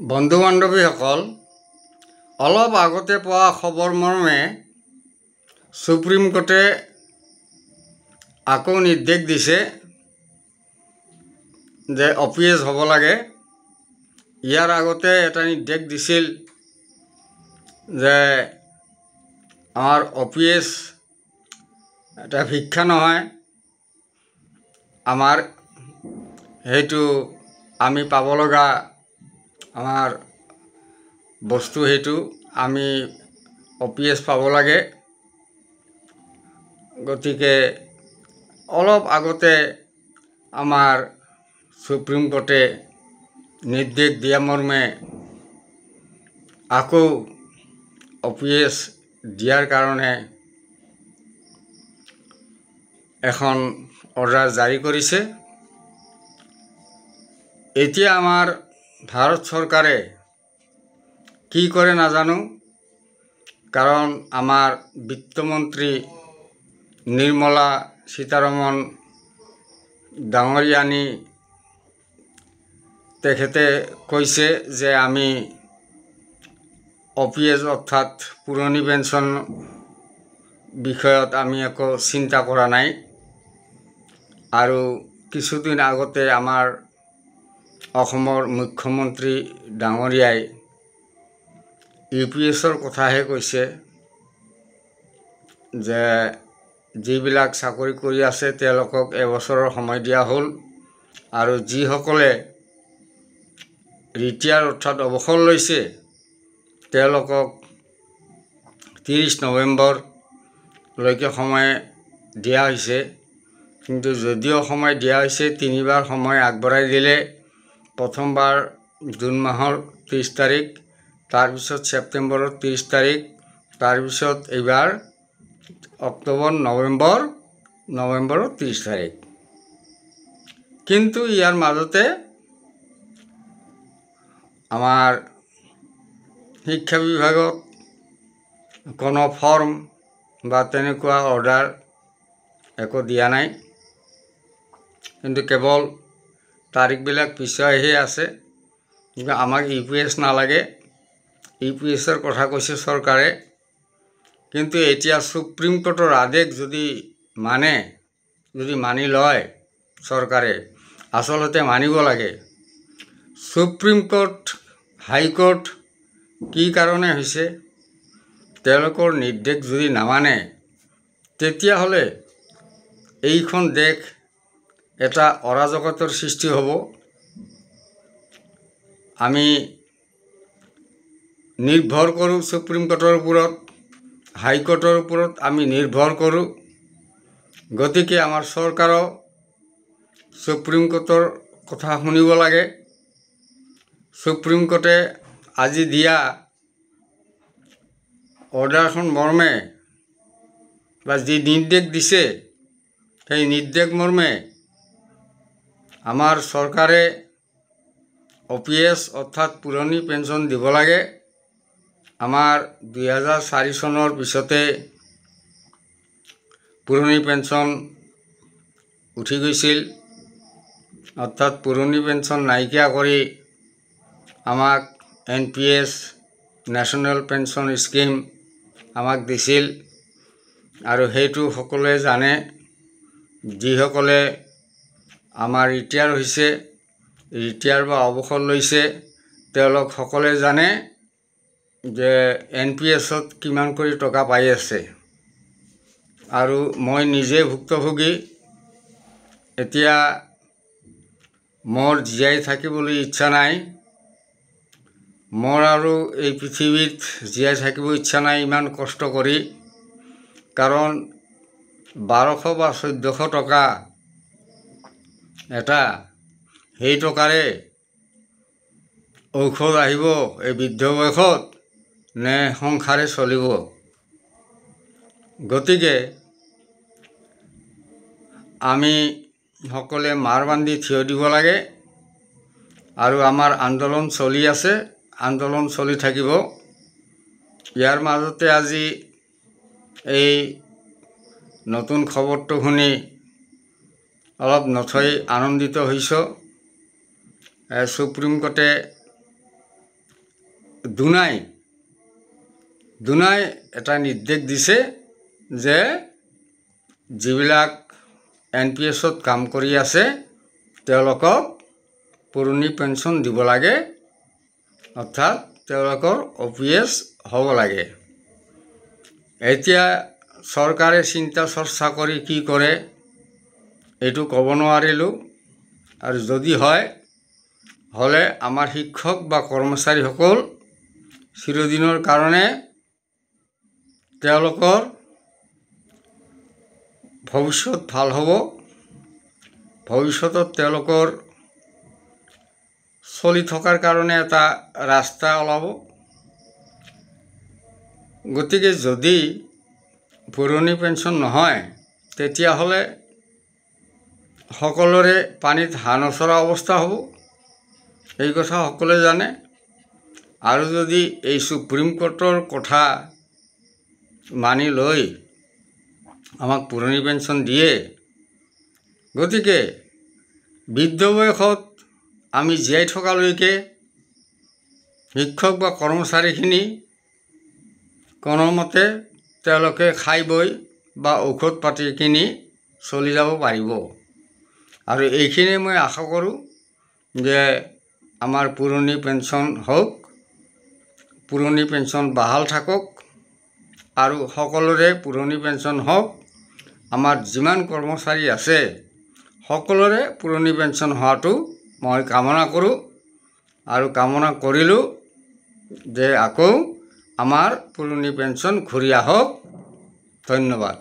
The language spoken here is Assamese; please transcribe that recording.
বন্ধু বান্ধৱীসকল, অলপ আগতে পোৱা খবৰ মৰ্মে সুপ্ৰিম কোৰ্টে আকৌ নিৰ্দেশ দিছে যে OPS হ'ব লাগে। ইয়াৰ আগতে এটা নিৰ্দেশ দিছিল যে আমাৰ OPS এটা শিক্ষা নহয়, আমাৰ সেইটো আমি পাব লগা আমাৰ বস্তু, সেইটো আমি OPS পাব লাগে। গতিকে অলপ আগতে আমাৰ সুপ্ৰিম কোৰ্টে নিৰ্দেশ দিয়া মৰ্মে আকৌ OPS দিয়াৰ কাৰণে এখন অৰ্ডাৰ জাৰি কৰিছে। এতিয়া আমাৰ ভাৰত চৰকাৰে কি কৰে নাজানো, কাৰণ আমাৰ বিত্তমন্ত্ৰী নিৰ্মলা সীতাৰমণ ডাঙৰীয়ানী তেখেতে কৈছে যে আমি OPS অৰ্থাৎ পুৰণি পেঞ্চন বিষয়ত আমি একো চিন্তা কৰা নাই। আৰু কিছুদিন আগতে আমাৰ অসমৰ মুখ্যমন্ত্ৰী ডাঙৰীয়াই UPSৰ কথাহে কৈছে যে যিবিলাক চাকৰি কৰি আছে তেওঁলোকক এবছৰৰ সময় দিয়া হ'ল, আৰু যিসকলে ৰিটায়াৰ অৰ্থাৎ অৱসৰ লৈছে তেওঁলোকক 30 নৱেম্বৰলৈকে সময় দিয়া হৈছে। কিন্তু যদিও সময় দিয়া হৈছে, 3বাৰ সময় আগবঢ়াই দিলে। প্ৰথমবাৰ জুন মাহৰ 30 তাৰিখ, তাৰপিছত ছেপ্টেম্বৰৰ 30 তাৰিখ, তাৰপিছত এইবাৰ অক্টোবৰ নৱেম্বৰৰ 30 তাৰিখ। কিন্তু ইয়াৰ মাজতে আমাৰ শিক্ষা বিভাগত কোনো ফৰ্ম বা তেনেকুৱা অৰ্ডাৰ একো দিয়া নাই, কিন্তু কেৱল তাৰিখবিলাক পিছুৱাইহে আছে। কিন্তু আমাক UPS নালাগে, UPSৰ কথা কৈছে চৰকাৰে। কিন্তু এতিয়া সুপ্ৰিম কোৰ্টৰ আদেশ যদি মানি লয় চৰকাৰে, আচলতে মানিব লাগে। সুপ্ৰিম কোৰ্ট, হাইকোৰ্ট কি কাৰণে হৈছে, তেওঁলোকৰ নিৰ্দেশ যদি নামানে, তেতিয়াহ'লে এইখন দেশ এটা অৰাজকতাৰ সৃষ্টি হ'ব। আমি নিৰ্ভৰ কৰোঁ সুপ্ৰিম কোৰ্টৰ ওপৰত, হাইকোৰ্টৰ ওপৰত আমি নিৰ্ভৰ কৰোঁ। গতিকে আমাৰ চৰকাৰো সুপ্ৰিম কোৰ্টৰ কথা শুনিব লাগে। সুপ্ৰিম কোৰ্টে আজি দিয়া অৰ্ডাৰখন মৰ্মে বা যি নিৰ্দেশ দিছে, সেই নিৰ্দেশ মৰ্মে আমাৰ চৰকাৰে OPS অৰ্থাৎ পুৰণি পেঞ্চন দিব লাগে। আমাৰ 2004 চনৰ পিছতে পুৰণি পেঞ্চন উঠি গৈছিল, অৰ্থাৎ পুৰণি পেঞ্চন নাইকিয়া কৰি আমাক NPS নেশ্যনেল পেঞ্চন স্কিম আমাক দিছিল। আৰু সেইটো সকলোৱে জানে, যিসকলে আমাৰ ৰিটায়াৰ হৈছে, ৰিটায়াৰ বা অৱসৰ লৈছে, তেওঁলোক সকলোৱে জানে যে NPSত কিমান কৰি টকা পাই আছে। আৰু মই নিজে ভুক্তভোগী। এতিয়া মোৰ জীয়াই থাকিবলৈ ইচ্ছা নাই, মোৰ আৰু এই পৃথিৱীত জীয়াই থাকিব ইচ্ছা নাই ইমান কষ্ট কৰি। কাৰণ 1200 বা 1400 টকা এটা, সেই টকাৰে ঔষধ আহিব এই বৃদ্ধ বয়সত, নে সংসাৰে চলিব? গতিকে আমি সকলোৱে মাৰ বান্ধি থিয় দিব লাগে। আৰু আমাৰ আন্দোলন চলি আছে, আন্দোলন চলি থাকিব। ইয়াৰ মাজতে আজি এই নতুন খবৰটো শুনি অলপ নথৈ আনন্দিত হৈছোঁ। সুপ্ৰিম কোৰ্টে দুনাই এটা নিৰ্দেশ দিছে যে যিবিলাক NPS-ত কাম কৰি আছে তেওঁলোকক পুৰণি পেঞ্চন দিব লাগে, অৰ্থাৎ তেওঁলোকৰ OPS হ'ব লাগে। এতিয়া চৰকাৰে চিন্তা চৰ্চা কৰি কি কৰে এইটো ক'ব নোৱাৰিলোঁ, আৰু যদি হ'লে আমাৰ শিক্ষক বা কৰ্মচাৰীসকল চিৰদিনৰ কাৰণে তেওঁলোকৰ ভৱিষ্যত ভাল হ'ব, ভৱিষ্যতত তেওঁলোকৰ চলি থকাৰ কাৰণে এটা ৰাস্তা ওলাব। গতিকে যদি পুৰণি পেঞ্চন নহয় তেতিয়াহ'লে সকলোৰে পানীত হাঁহ নচৰা অৱস্থা হ'ব, এই কথা সকলোৱে জানে। আৰু যদি এই সুপ্ৰিম কোৰ্টৰ কথা মানি লৈ আমাক পুৰণি পেঞ্চন দিয়ে, গতিকে বৃদ্ধ বয়সত আমি জীয়াই থকালৈকে শিক্ষক বা কৰ্মচাৰীখিনি কোনোমতে তেওঁলোকে খাই বৈ বা ঔষধ পাতি কিনি চলি যাব পাৰিব। আৰু এইখিনি মই আশা কৰোঁ যে আমাৰ পুৰণি পেঞ্চন হওক, পুৰণি পেঞ্চন বাহাল থাকক, আৰু সকলোৰে পুৰণি পেঞ্চন হওক। আমাৰ যিমান কৰ্মচাৰী আছে সকলোৰে পুৰণি পেঞ্চন হোৱাটো মই কামনা কৰোঁ, আৰু কামনা কৰিলোঁ যে আকৌ আমাৰ পুৰণি পেঞ্চন ঘূৰি আহক। ধন্যবাদ।